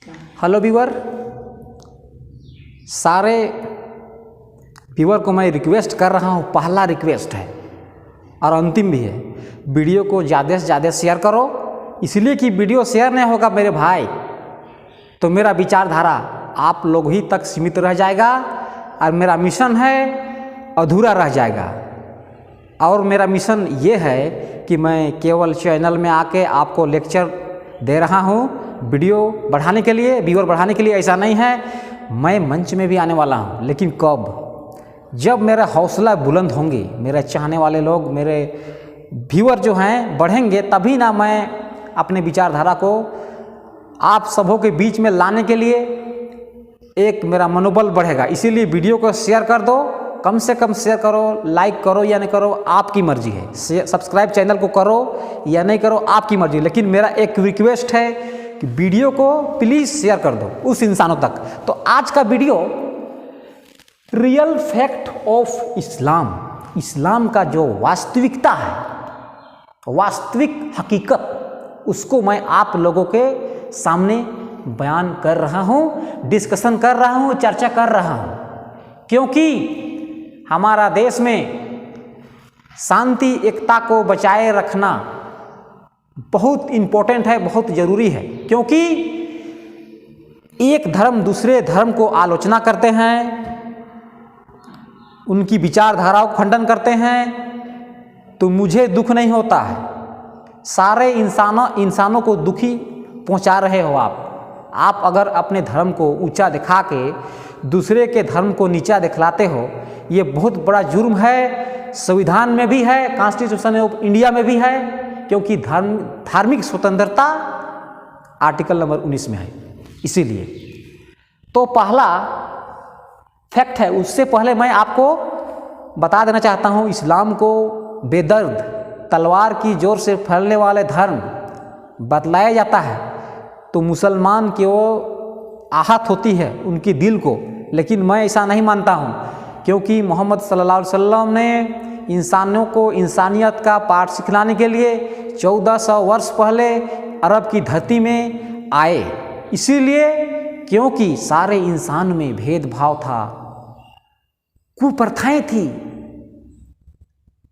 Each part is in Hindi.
हेलो व्यूअर, सारे व्यूअर को मैं रिक्वेस्ट कर रहा हूँ। पहला रिक्वेस्ट है और अंतिम भी है, वीडियो को ज़्यादा से ज़्यादा शेयर करो। इसलिए कि वीडियो शेयर नहीं होगा मेरे भाई तो मेरा विचारधारा आप लोग ही तक सीमित रह जाएगा और मेरा मिशन है अधूरा रह जाएगा। और मेरा मिशन ये है कि मैं केवल चैनल में आके आपको लेक्चर दे रहा हूँ वीडियो बढ़ाने के लिए, व्यूअर बढ़ाने के लिए। ऐसा नहीं है, मैं मंच में भी आने वाला हूँ, लेकिन कब? जब मेरा हौसला बुलंद होंगे, मेरे चाहने वाले लोग, मेरे व्यूअर जो हैं बढ़ेंगे, तभी ना मैं अपने विचारधारा को आप सबों के बीच में लाने के लिए एक मेरा मनोबल बढ़ेगा। इसीलिए वीडियो को शेयर कर दो, कम से कम शेयर करो, लाइक करो या नहीं करो आपकी मर्जी है, सब्सक्राइब चैनल को करो या नहीं करो आपकी मर्जी। लेकिन मेरा एक रिक्वेस्ट है कि वीडियो को प्लीज़ शेयर कर दो उस इंसानों तक। तो आज का video real fact of Islam, Islam का जो वास्तविकता है, वास्तविक हकीकत, उसको मैं आप लोगों के सामने बयान कर रहा हूँ, डिस्कशन कर रहा हूँ, चर्चा कर रहा हूँ। क्योंकि हमारा देश में शांति एकता को बचाए रखना बहुत इम्पोर्टेंट है, बहुत ज़रूरी है। क्योंकि एक धर्म दूसरे धर्म को आलोचना करते हैं, उनकी विचारधाराओं को खंडन करते हैं, तो मुझे दुख नहीं होता है। सारे इंसानों को दुखी पहुंचा रहे हो आप अगर अपने धर्म को ऊंचा दिखा के दूसरे के धर्म को नीचा दिखलाते हो, ये बहुत बड़ा जुर्म है। संविधान में भी है, कॉन्स्टिट्यूशन ऑफ इंडिया में भी है, क्योंकि धार्मिक स्वतंत्रता आर्टिकल नंबर 19 में है। इसीलिए तो पहला फैक्ट है। उससे पहले मैं आपको बता देना चाहता हूँ, इस्लाम को बेदर्द तलवार की जोर से फैलने वाले धर्म बतलाया जाता है तो मुसलमान की वो आहत होती है उनकी दिल को। लेकिन मैं ऐसा नहीं मानता हूँ, क्योंकि मोहम्मद सल्लल्लाहु अलैहि वसल्लम ने इंसानों को इंसानियत का पाठ सिखलाने के लिए 1400 वर्ष पहले अरब की धरती में आए। इसीलिए क्योंकि सारे इंसान में भेदभाव था, कुप्रथाएं थी।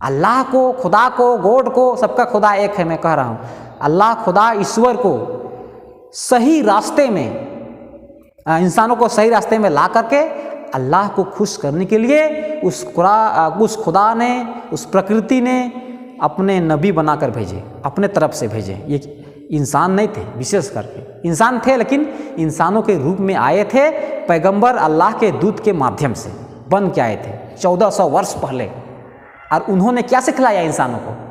अल्लाह को, खुदा को, गॉड को, सबका खुदा एक है। मैं कह रहा हूँ अल्लाह खुदा ईश्वर को सही रास्ते में, इंसानों को सही रास्ते में ला करके अल्लाह को खुश करने के लिए उस खुदा ने, उस प्रकृति ने अपने नबी बनाकर भेजे, अपने तरफ से भेजे। ये इंसान नहीं थे, विशेष करके इंसान थे, लेकिन इंसानों के रूप में आए थे। पैगंबर अल्लाह के दूत के माध्यम से बन के आए थे 1400 वर्ष पहले। और उन्होंने क्या सिखलाया इंसानों को?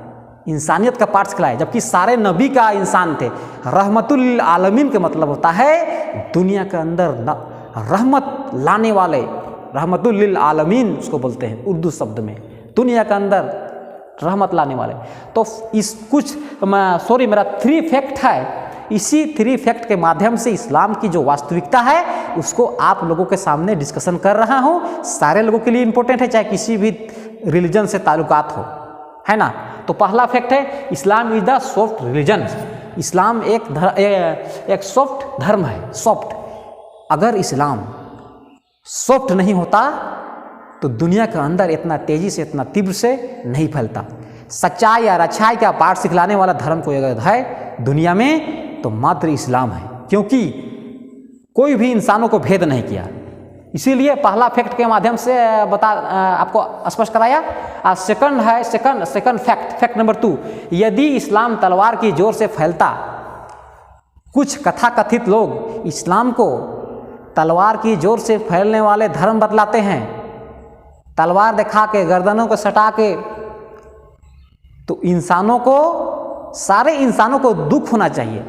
इंसानियत का पाठ सिखलाया। जबकि सारे नबी का इंसान थे। रहमतुल आलमीन का मतलब होता है दुनिया के अंदर रहमत लाने वाले, रहमतुल आलमीन उसको बोलते हैं उर्दू शब्द में, दुनिया के अंदर रहमत लाने वाले। तो इस मेरा 3 फैक्ट है। इसी 3 फैक्ट के माध्यम से इस्लाम की जो वास्तविकता है उसको आप लोगों के सामने डिस्कशन कर रहा हूँ। सारे लोगों के लिए इम्पोर्टेंट है, चाहे किसी भी रिलीजन से ताल्लुकात हो, है ना। तो पहला फैक्ट है, Islam is the soft religion. इस्लाम एक सॉफ्ट धर्म है, सॉफ्ट। अगर इस्लाम सॉफ्ट नहीं होता तो दुनिया के अंदर इतना तेजी से, इतना तीव्र से नहीं फैलता। सच्चाई या अच्छाई का पाठ सिखलाने वाला धर्म कोई अगर है दुनिया में तो मात्र इस्लाम है, क्योंकि कोई भी इंसानों को भेद नहीं किया। इसीलिए पहला फैक्ट के माध्यम से आपको स्पष्ट कराया। सेकंड है, सेकंड फैक्ट नंबर 2, यदि इस्लाम तलवार की जोर से फैलता, कुछ कथाकथित लोग इस्लाम को तलवार की जोर से फैलने वाले धर्म बतलाते हैं, तलवार दिखा के, गर्दनों को सटा के। तो इंसानों को, सारे इंसानों को दुख होना चाहिए,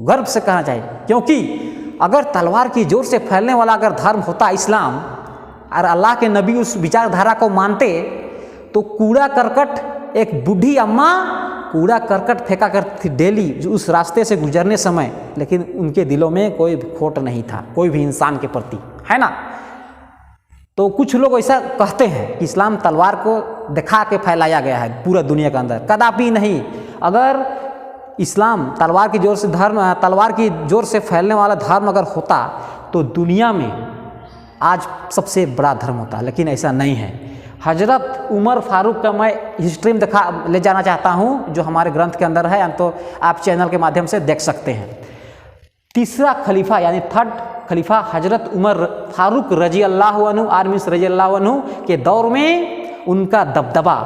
गर्व से कहना चाहिए। क्योंकि अगर तलवार की जोर से फैलने वाला अगर धर्म होता इस्लाम, और अल्लाह के नबी उस विचारधारा को मानते, तो कूड़ा करकट, एक बूढ़ी अम्मा कूड़ा करकट फेंका करती थी डेली उस रास्ते से गुजरने समय, लेकिन उनके दिलों में कोई खोट नहीं था कोई भी इंसान के प्रति, है ना। तो कुछ लोग ऐसा कहते हैं कि इस्लाम तलवार को दिखा के फैलाया गया है पूरा दुनिया के अंदर। कदापि नहीं। अगर इस्लाम तलवार की जोर से फैलने वाला धर्म अगर होता तो दुनिया में आज सबसे बड़ा धर्म होता, लेकिन ऐसा नहीं है। हजरत उमर फारूक का मैं हिस्ट्री में ले जाना चाहता हूँ, जो हमारे ग्रंथ के अंदर है, तो आप चैनल के माध्यम से देख सकते हैं। तीसरा खलीफा यानी थर्ड खलीफा हजरत उमर फारूक रजी अल्लाह अन्हु आर्मिस रजी अल्लाह अन्हु के दौर में उनका दबदबा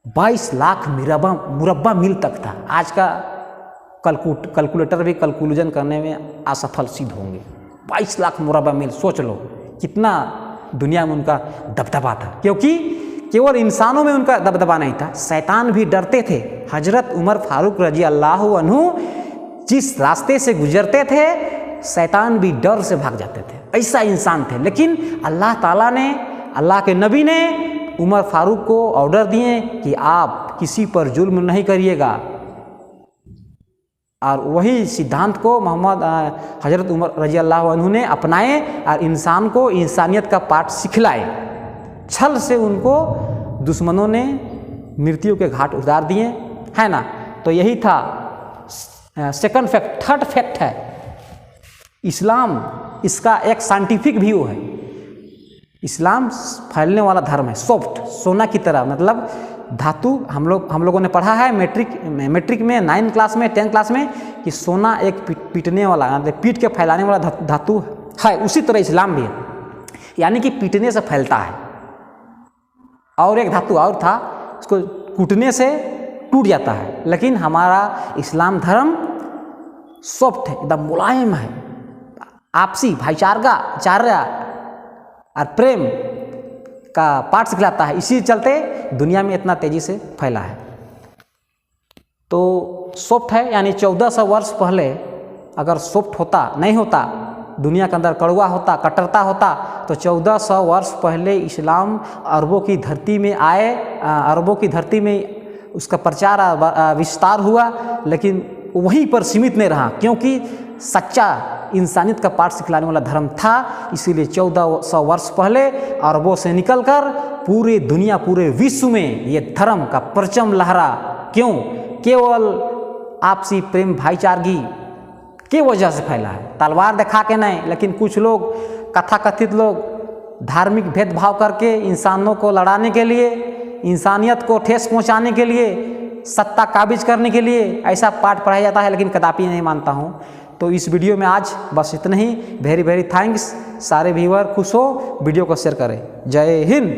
22 लाख मुरब्बा मील तक था। आज का कैलकुलेटर भी कैलकुलेशन करने में असफल सिद्ध होंगे। 22 लाख मुरब्बा मील, सोच लो कितना दुनिया में उनका दबदबा था, क्योंकि केवल इंसानों में उनका दबदबा नहीं था, शैतान भी डरते थे। हजरत उमर फारूक रजी अल्लाह अन्हु जिस रास्ते से गुजरते थे शैतान भी डर से भाग जाते थे, ऐसा इंसान थे। लेकिन अल्लाह ताला ने, अल्लाह के नबी ने उमर फारूक को ऑर्डर दिए कि आप किसी पर जुल्म नहीं करिएगा, और वही सिद्धांत को हजरत उमर रजी अल्लाह अन्हु ने अपनाए और इंसान को इंसानियत का पाठ सिखलाए। छल से उनको दुश्मनों ने मृत्यु के घाट उतार दिए, है ना। तो यही था सेकंड फैक्ट। थर्ड फैक्ट है इस्लाम, इसका एक साइंटिफिक व्यू है। इस्लाम फैलने वाला धर्म है, सॉफ्ट सोना की तरह, मतलब धातु हम लोगों ने पढ़ा है मैट्रिक में 9 क्लास में 10 क्लास में कि सोना एक पीटने वाला, पीट के फैलाने वाला धातु है, उसी तरह इस्लाम भी है, यानी कि पीटने से फैलता है। और एक धातु और था, उसको कूटने से टूट जाता है। लेकिन हमारा इस्लाम धर्म सॉफ्ट है, एकदम मुलायम है, आपसी भाईचारा और प्रेम का पाठ सिखलाता है। इसी चलते दुनिया में इतना तेजी से फैला है। तो सॉफ्ट है, यानी 1400 वर्ष पहले अगर सॉफ्ट नहीं होता, दुनिया के अंदर कड़वा होता, कट्टरता होता, तो 1400 वर्ष पहले इस्लाम अरबों की धरती में आए, अरबों की धरती में उसका प्रचार विस्तार हुआ, लेकिन वहीं पर सीमित नहीं रहा, क्योंकि सच्चा इंसानियत का पाठ सिखलाने वाला धर्म था। इसीलिए 1400 वर्ष पहले अरबों से निकलकर पूरी दुनिया, पूरे विश्व में ये धर्म का परचम लहरा। क्यों? केवल आपसी प्रेम भाईचारगी के वजह से फैला है, तलवार दिखा के नहीं। लेकिन कुछ लोग, कथाकथित लोग, धार्मिक भेदभाव करके इंसानों को लड़ाने के लिए, इंसानियत को ठेस पहुंचाने के लिए, सत्ता काबिज करने के लिए ऐसा पाठ पढ़ाया जाता है, लेकिन कदापि नहीं मानता हूँ। तो इस वीडियो में आज बस इतना ही। Very very thanks. सारे व्यूअर खुश हो, वीडियो को शेयर करें। जय हिंद।